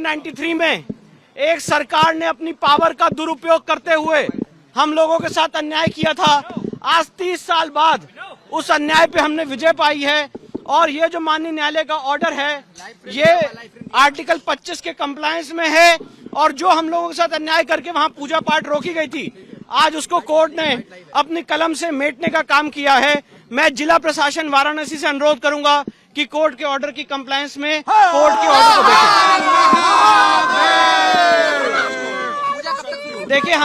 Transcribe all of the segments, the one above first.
1993 में एक सरकार ने अपनी पावर का दुरुपयोग करते हुए हम लोगों के साथ अन्याय किया था। आज 30 साल बाद उस अन्याय पे हमने विजय पाई है और ये जो माननीय न्यायालय का ऑर्डर है ये आर्टिकल 25 के कंप्लायंस में है और जो हम लोगों के साथ अन्याय करके वहां पूजा पाठ रोकी गई थी आज उसको कोर्ट ने अपनी कलम से मेटने का काम किया है। मैं जिला प्रशासन वाराणसी से अनुरोध करूंगा कि कोर्ट के ऑर्डर की कंप्लायंस में कोर्ट के ऑर्डर को देखें। देखिए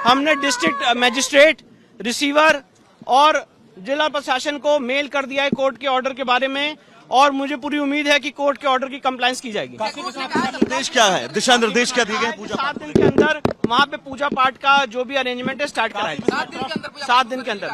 हमने डिस्ट्रिक्ट मजिस्ट्रेट, रिसीवर और जिला प्रशासन को मेल कर दिया है कोर्ट के ऑर्डर के बारे में और मुझे पूरी उम्मीद है कि कोर्ट के ऑर्डर की कंप्लायंस की जाएगी। निर्देश क्या है, दिशा निर्देश क्या दिए गए? 7 दिन के अंदर वहाँ पे पूजा पाठ का जो भी अरेंजमेंट है स्टार्ट कराएगा। 7 दिन के अंदर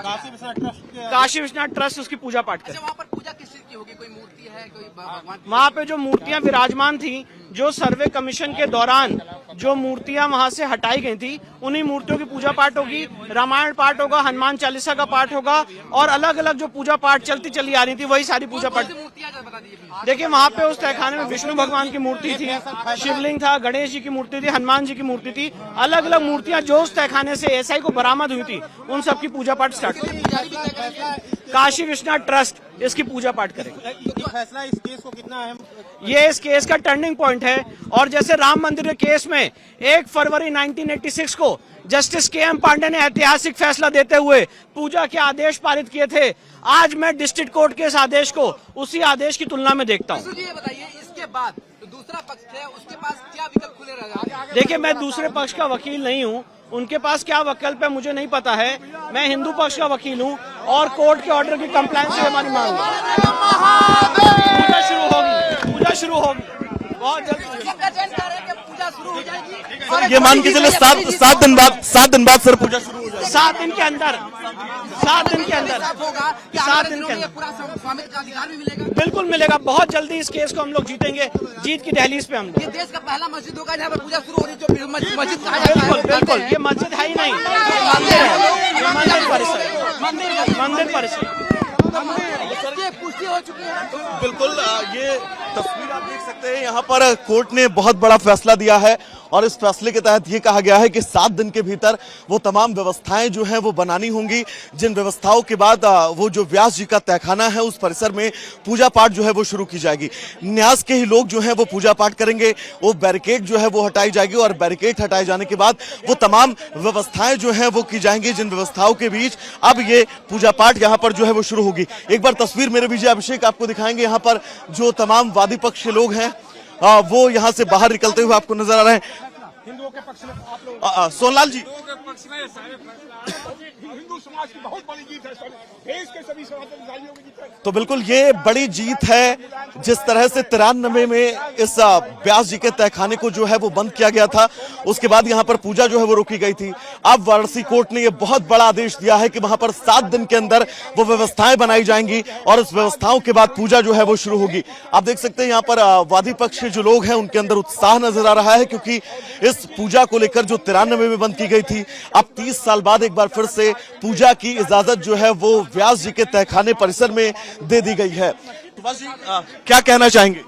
काशी विश्वनाथ ट्रस्ट उसकी पूजा पाठ करे। वहाँ पर पूजा किस चीज की होगी? कोई मूर्ति है, कोई भगवान? वहाँ पे जो मूर्तियां विराजमान थी, जो सर्वे कमीशन के दौरान जो मूर्तियां वहाँ से हटाई गई थी, उन्हीं मूर्तियों की पूजा पाठ होगी। रामायण पाठ होगा, हनुमान चालीसा का पाठ होगा और अलग अलग जो पूजा पाठ चलती चली आ रही थी वही सारी पूजा पाठ। देखिए वहाँ पे उस तहखाने में विष्णु भगवान की मूर्ति थी, शिवलिंग था, गणेश जी की मूर्ति थी, हनुमान जी की मूर्ति थी। अलग अलग मूर्तियां जो उस तहखाने से एसआई को बरामद हुई थी उन सबकी पूजा पाठ स्टार्ट हुई। काशी विश्वनाथ ट्रस्ट इसकी पूजा पाठ करेगा। ये फैसला इस केस को कितना अहम? ये इस केस का टर्निंग पॉइंट है और जैसे राम मंदिर के केस में 1 फरवरी 1986 को जस्टिस के.एम. पांडे ने ऐतिहासिक फैसला देते हुए पूजा के आदेश पारित किए थे, आज मैं डिस्ट्रिक्ट कोर्ट के इस आदेश को उसी आदेश की तुलना में देखता हूँ। ये बताइए इसके बाद तो दूसरा पक्ष है, उसके पास क्या विकल्प खुले रहेगा? देखिए मैं दूसरे पक्ष का वकील नहीं हूँ, उनके पास क्या विकल्प है मुझे नहीं पता है। मैं हिंदू पक्ष का वकील हूँ और कोर्ट के ऑर्डर की कंप्लायंस से हमारी मांग है। पूजा शुरू होगी बहुत जल्द। पूजा शुरू हो जाएगी। ये मान के चले 7 दिन बाद सर पूजा शुरू हो जाएगी। 7 दिन के अंदर 7 दिन के अंदर होगा, 7 दिन के अंदर पूरा स्वामित्व का अधिकार भी मिलेगा। बिल्कुल मिलेगा। बहुत जल्दी इस केस को हम लोग जीतेंगे, जीत की दहलीज पे हम लोग। ये देश का पहला मस्जिद होगा जहाँ पर पूजा शुरू हो रही, जो मस्जिद कहा जाता है। बिल्कुल ये मस्जिद है ही नहीं, मंदिर है, मंदिर परिसर। पुष्टि हो चुकी है। बिल्कुल ये तस्वीर आप देख सकते हैं, यहाँ पर कोर्ट ने बहुत बड़ा फैसला दिया है और इस फैसले के तहत ये कहा गया है कि 7 दिन के भीतर वो तमाम व्यवस्थाएं जो हैं वो बनानी होंगी, जिन व्यवस्थाओं के बाद वो जो व्यास जी का तहखाना है उस परिसर में पूजा पाठ जो है वो शुरू की जाएगी। न्यास के ही लोग जो हैं वो पूजा पाठ करेंगे, वो बैरिकेड जो है वो हटाई जाएगी और बैरिकेड हटाए जाने के बाद वो तमाम व्यवस्थाएं जो हैं वो की जाएंगी, जिन व्यवस्थाओं के बीच अब ये पूजा पाठ यहाँ पर जो है वो शुरू होगी। एक बार तस्वीर मेरे विजय अभिषेक आपको दिखाएंगे, यहाँ पर जो तमाम वादी पक्ष के लोग हैं वो यहाँ से बाहर निकलते हुए आपको नजर आ रहे हैं। हिंदुओं के पक्ष में सोनलाल जी, हिंदू समाज की बहुत बड़ी जीत है, देश के सभी समाजवादियों की जीत है। तो बिल्कुल ये बड़ी जीत है। जिस तरह से 93 में इस व्यास जी के तहखाने को जो है वो बंद किया गया था, उसके बाद यहाँ पर पूजा जो है वो रोकी गई थी। अब वाराणसी कोर्ट ने ये बहुत बड़ा आदेश दिया है कि वहां पर 7 दिन के अंदर वो व्यवस्थाएं बनाई जाएंगी और इस व्यवस्थाओं के बाद पूजा जो है वो शुरू होगी। आप देख सकते हैं यहाँ पर वादी पक्ष के जो लोग हैं उनके अंदर उत्साह नजर आ रहा है, क्योंकि इस पूजा को लेकर जो 93 में बंद की गई थी, अब 30 साल बाद एक बार फिर से पूजा की इजाजत जो है वो व्यास जी के तहखाने परिसर में दे दी गई है। तो बस जी क्या कहना चाहेंगे?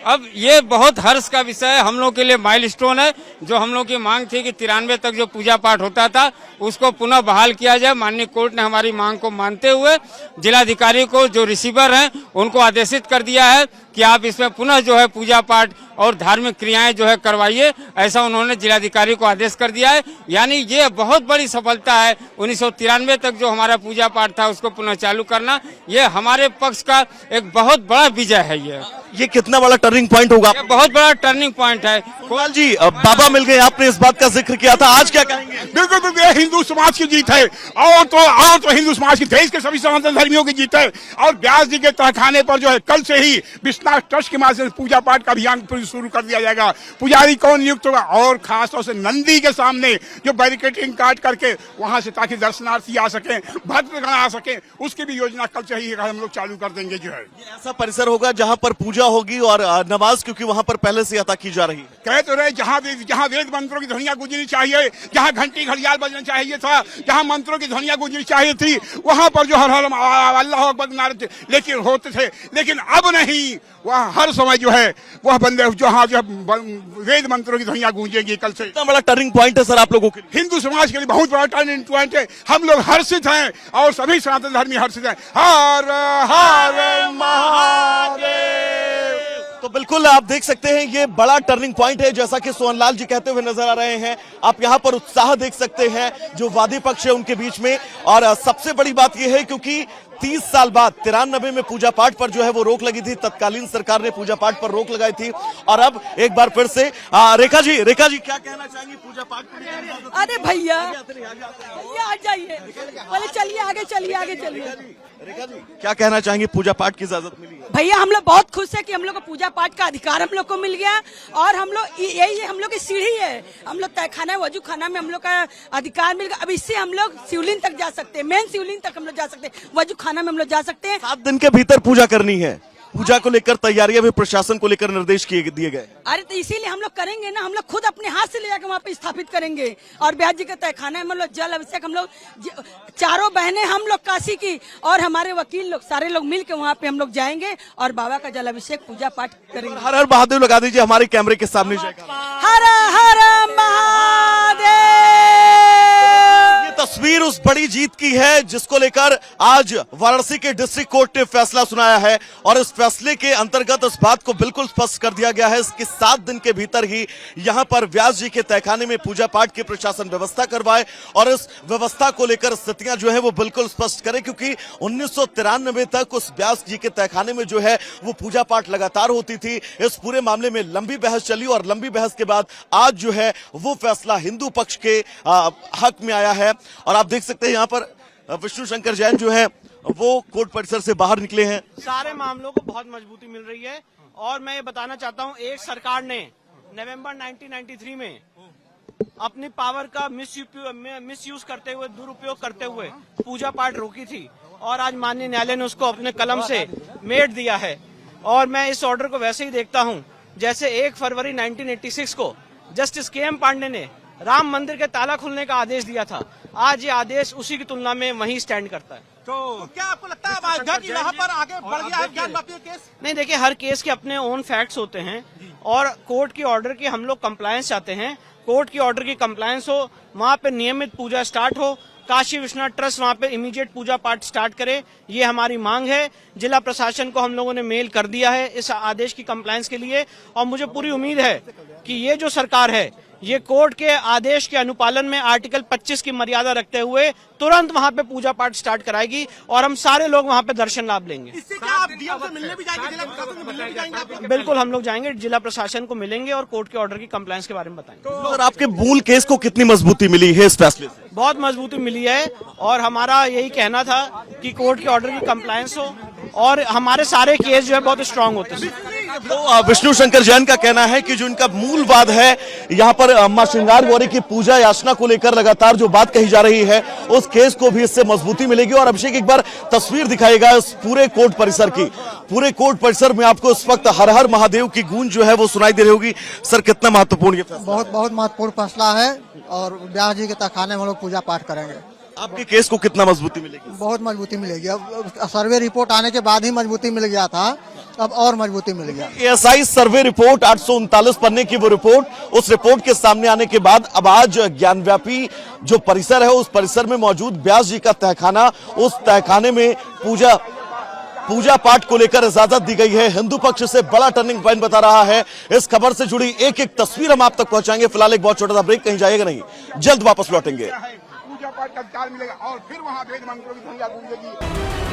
अब ये बहुत हर्ष का विषय है, हम लोग के लिए माइलस्टोन है। जो हम लोग की मांग थी कि 93 तक जो पूजा पाठ होता था उसको पुनः बहाल किया जाए, माननीय कोर्ट ने हमारी मांग को मानते हुए जिलाधिकारी को, जो रिसीवर हैं, उनको आदेशित कर दिया है कि आप इसमें पुनः जो है पूजा पाठ और धार्मिक क्रियाएं जो है करवाइए। ऐसा उन्होंने जिलाधिकारी को आदेश कर दिया है। यानी ये बहुत बड़ी सफलता है। 1993 तक जो हमारा पूजा पाठ था उसको पुनः चालू करना, ये हमारे पक्ष का एक बहुत बड़ा विजय है। ये कितना बड़ा टर्निंग पॉइंट होगा? ये बहुत बड़ा टर्निंग पॉइंट है। कोलाल जी, बाबा मिल गए, आपने इस बात का जिक्र किया था, आज क्या कहेंगे? बिल्कुल बिल्कुल, हिंदू समाज की जीत है और तो हिंदू समाज की, देश के सभी सनातन धर्मियों की जीत है। और व्यास जी के तहखाने पर जो है कल से ही विश्वनाथ ट्रस्ट के माध्यम से पूजा पाठ का अभियान शुरू कर दिया जाएगा। पुजारी कौन नियुक्त होगा और खासतौर से नंदी के सामने जो बैरिकेडिंग काट करके वहां से, ताकि दर्शनार्थी आ सके, भक्तगण आ सके, उसकी भी योजना कल से ही हम लोग चालू कर देंगे। जो है ऐसा परिसर होगा जहां पर पूजा पूजा होगी और नमाज क्योंकि वहां पर पहले से अता की जा रही है। कह तो रहे जहाँ वेद मंत्रों की ध्वनियां गूंजनी चाहिए, जहाँ घंटी घड़ियाल बजना चाहिए था, जहाँ मंत्रों की ध्वनियां गूंजनी चाहिए थी, वहां पर जो हर हर अल्लाह अकबर नारे लेकिन होते थे। लेकिन अब नहीं, वह हर समय जो है वह बंदे जहाँ जो वेद मंत्रों की ध्वनियां गूंजेगी कल से। इतना बड़ा टर्निंग पॉइंट है सर आप लोगों के लिए? हिंदू समाज के लिए बहुत बड़ा टर्निंग पॉइंट है। हम लोग हर्षित हैं और सभी सनातन धर्मी हर्षित हैं। हर हर महादेव। तो बिल्कुल आप देख सकते हैं ये बड़ा टर्निंग पॉइंट है, जैसा कि सोहनलाल जी कहते हुए नजर आ रहे हैं। आप यहाँ पर उत्साह देख सकते हैं जो वादी पक्ष है उनके बीच में। और सबसे बड़ी बात यह है क्योंकि 30 साल बाद 93 में पूजा पाठ पर जो है वो रोक लगी थी, तत्कालीन सरकार ने पूजा पाठ पर रोक लगाई थी और अब एक बार फिर से रेखा जी क्या कहना चाहेंगी पूजा पाठ पर? अरे भैया आ जाइए, पहले चलिए आगे चलिए। रेखा जी क्या कहना चाहेंगी, पूजा पाठ की इजाजत मिली है? भैया हम लोग बहुत खुश है कि हम लोग को पूजा पाठ का अधिकार हम लोग को मिल गया और हम लोग यही हम लोग की सीढ़ी है। हम लोग तहखाना वजू खाना में हम लोग का अधिकार मिल गया। अब इससे हम लोग शिवलिंग तक जा सकते हैं, मेन शिवलिंग तक हम लोग जा सकते हैं, वजू खाना में हम लोग जा सकते हैं। 7 दिन के भीतर पूजा करनी है। पूजा को लेकर तैयारियां भी प्रशासन को लेकर निर्देश दिए गए। अरे तो इसीलिए हम लोग करेंगे ना, हम लोग खुद अपने हाथ से ले जाकर वहाँ पे स्थापित करेंगे। और ब्यास जी का तहखाना में हम लोग जल अभिषेक, हम लोग चारों बहनें हम लोग काशी की और हमारे वकील लोग सारे लोग मिल के वहाँ पे हम लोग जाएंगे और बाबा का जल अभिषेक पूजा पाठ करेंगे। हर हर महादेव लगा दीजिए हमारे कैमरे के सामने जाएगा। हर हर महादेव। ये तस्वीर उस बड़ी जीत की है जिसको लेकर आज वाराणसी के डिस्ट्रिक्ट कोर्ट ने फैसला सुनाया है और इस फैसले के अंतर्गत इस बात को बिल्कुल स्पष्ट कर दिया गया है कि 7 दिन के भीतर ही यहां पर व्यास जी के तहखाने में पूजा पाठ की प्रशासन व्यवस्था करवाए और इस व्यवस्था को लेकर स्थितियां जो है वो बिल्कुल स्पष्ट करे, क्योंकि 1993 तक उस व्यास जी के तहखाने में जो है वो पूजा पाठ लगातार होती थी। इस पूरे मामले में लंबी बहस चली और लंबी बहस के बाद आज जो है वो फैसला हिंदू पक्ष के हक में आया है। और आप देख सकते हैं यहाँ पर विष्णु शंकर जैन जो है वो कोर्ट परिसर से बाहर निकले हैं। सारे मामलों को बहुत मजबूती मिल रही है और मैं ये बताना चाहता हूँ, एक सरकार ने नवंबर 1993 में अपनी पावर का मिसयूज करते हुए, दुरुपयोग करते हुए पूजा पाठ रोकी थी और आज माननीय न्यायालय ने उसको अपने कलम से मेट दिया है। और मैं इस ऑर्डर को वैसे ही देखता हूँ जैसे 1 फरवरी 1986 को जस्टिस के.एम. पांडे ने राम मंदिर के ताला खुलने का आदेश दिया था। आज ये आदेश उसी की तुलना में वहीं स्टैंड करता है। तो क्या आपको लगता है अयोध्या की राह पर आगे बढ़ गया है ज्ञान वापी केस? नहीं, देखिए हर केस के अपने ओन फैक्ट्स होते हैं और कोर्ट की ऑर्डर की हम लोग कंप्लायंस चाहते हैं। कोर्ट की ऑर्डर की कंप्लायंस हो, वहाँ पे नियमित पूजा स्टार्ट हो, काशी विश्वनाथ ट्रस्ट वहाँ पे इमीडिएट पूजा पाठ स्टार्ट करे, ये हमारी मांग है। जिला प्रशासन को हम लोगों ने मेल कर दिया है इस आदेश की कंप्लायंस के लिए और मुझे पूरी उम्मीद है कि ये जो सरकार है ये कोर्ट के आदेश के अनुपालन में आर्टिकल 25 की मर्यादा रखते हुए तुरंत वहां पे पूजा पाठ स्टार्ट कराएगी और हम सारे लोग वहां पे दर्शन लाभ लेंगे। इससे क्या आप डीएम से मिलने भी जाएंगे, जिला प्रशासन से मिलने भी जाएंगे? बिल्कुल हम लोग जाएंगे, जिला प्रशासन को मिलेंगे और कोर्ट के ऑर्डर की कंप्लायंस के बारे में बताएंगे। तो सर आपके मूल केस को कितनी मजबूती मिली है इस फैसले से? बहुत मजबूती मिली है और हमारा यही कहना था कि कोर्ट के ऑर्डर की कंप्लायंस हो और हमारे सारे केस जो है बहुत स्ट्रांग होते हैं। तो विष्णु शंकर जैन का कहना है कि जो इनका मूल वाद है यहाँ पर मां श्रृंगार गौरी की पूजा याचना को लेकर लगातार जो बात कही जा रही है उस केस को भी इससे मजबूती मिलेगी। और अभिषेक एक बार तस्वीर दिखाएगा इस पूरे कोर्ट परिसर की। पूरे कोर्ट परिसर में आपको इस वक्त हर हर महादेव की गूंज जो है वो सुनाई दे रही होगी। सर कितना महत्वपूर्ण ये फैसला? बहुत महत्वपूर्ण फैसला है और व्यास जी के तहखाने में हम लोग पूजा पाठ करेंगे। आपके केस को कितना मजबूती मिलेगी? बहुत मजबूती मिलेगी। अब सर्वे रिपोर्ट आने के बाद ही मजबूती मिल गया था, अब और मजबूती मिल गया। एएसआई सर्वे रिपोर्ट 839 पन्ने की वो रिपोर्ट, उस रिपोर्ट के सामने आने के बाद अब आज ज्ञानव्यापी जो परिसर है उस परिसर में मौजूद व्यास जी का तहखाना, उस तहखाने में पूजा पाठ को लेकर इजाजत दी गई है। हिंदू पक्ष से बड़ा टर्निंग पॉइंट बता रहा है। इस खबर से जुड़ी एक एक तस्वीर हम आप तक पहुंचाएंगे। फिलहाल एक बहुत छोटा सा ब्रेक, कहीं जाएगा नहीं, जल्द वापस लौटेंगे। पूजा पाठ का अधिकार मिलेगा और फिर वहां वेद मंत्रों की ध्वनियां गूंजेगी।